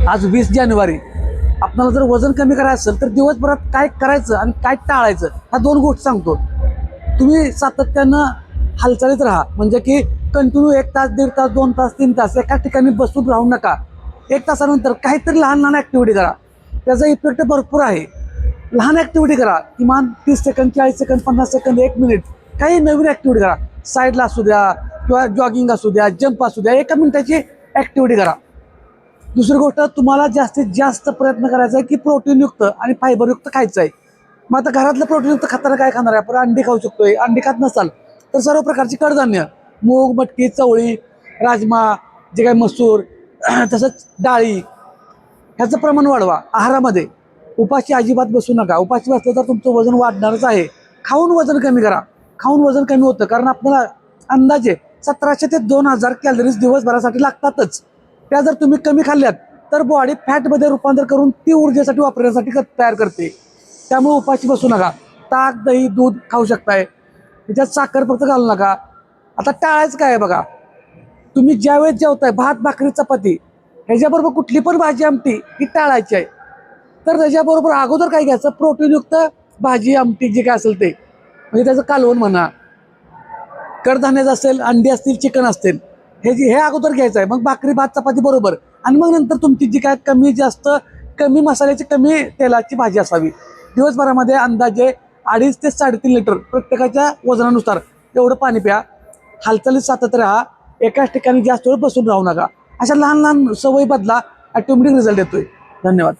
आज 20 जानेवारी. आपल्याला जर वजन कमी करायचं असेल तर दिवसभरात काय करायचं आणि काय टाळायचं ह्या 2 गोष्टी सांगतो. तुम्ही सातत्यानं हालचालीत राहा, म्हणजे की कंटिन्यू 1 तास, 1.5 तास, 2 तास, 3 तास एका ठिकाणी बसून राहू नका. 1 तासानंतर काहीतरी लहान लहान ॲक्टिव्हिटी करा. त्याचा इफेक्ट भरपूर आहे. लहान ॲक्टिव्हिटी करा, किमान 30 सेकंद, 40 सेकंद, 50 सेकंद, 1 मिनिट, काही नवीन ॲक्टिव्हिटी करा. साईडला असू द्या किंवा जॉगिंग असू द्या, जंप असू द्या, 1 मिनिटाची ॲक्टिव्हिटी करा. दुसरी गोष्ट, तुम्हाला जास्तीत जास्त प्रयत्न करायचा आहे की प्रोटीनयुक्त आणि फायबरयुक्त खायचं आहे. मग आता घरातलं प्रोटीनयुक्त खाताना काय खाणार आहे आपण? अंडी खाऊ शकतोय. अंडी खात नसाल तर सर्व प्रकारची कडधान्य, मूग, मटकी, चवळी, राजमा, जे काही मसूर, तसंच डाळी, ह्याचं प्रमाण वाढवा आहारामध्ये. उपाशी अजिबात बसू नका. उपाशी बसलं तर तुमचं वजन वाढणारच आहे. खाऊन वजन कमी करा. खाऊन वजन कमी होतं, कारण आपल्याला अंदाजे 1700 ते 2000 कॅलरीज दिवसभरासाठी लागतातच. त्या जर तुम्ही कमी खाल्ल्यात तर बॉडी फॅटमध्ये रूपांतर करून ती ऊर्जेसाठी वापरण्यासाठी तयार करते. त्यामुळे उपाशी बसू नका. ताक, दही, दूध खाऊ शकताय. त्याच्यात साखर फक्त घालू नका. आता टाळायचं काय आहे बघा, तुम्ही ज्यावेळेस जेवताय भात, भाकरी, चपाती, ह्याच्याबरोबर कुठली पण भाजी, आमटी ही टाळायची आहे. तर त्याच्याबरोबर अगोदर काय घ्यायचं? प्रोटीनयुक्त भाजी, आमटी जे काय असेल ते, म्हणजे त्याचं कालवण म्हणा, कडधान्याचं असेल, अंडी असतील, चिकन असतील, हे अगोदर घ्यायचं आहे. मग भाकरी, भात, चपाती बरोबर. आणि मग नंतर तुमची जी काय कमी जास्त, कमी मसाल्याची, कमी तेलाची भाजी असावी. दिवसभरामध्ये अंदाजे 2.5 ते 3.5 लिटर प्रत्येकाच्या वजनानुसार एवढं पाणी प्या. हालचालीत सातत्य राहा. एकाच ठिकाणी जास्त वेळ बसून राहू नका. अशा लहान लहान सवयी बदला, ऑटोमॅटिक रिझल्ट येतोय. धन्यवाद.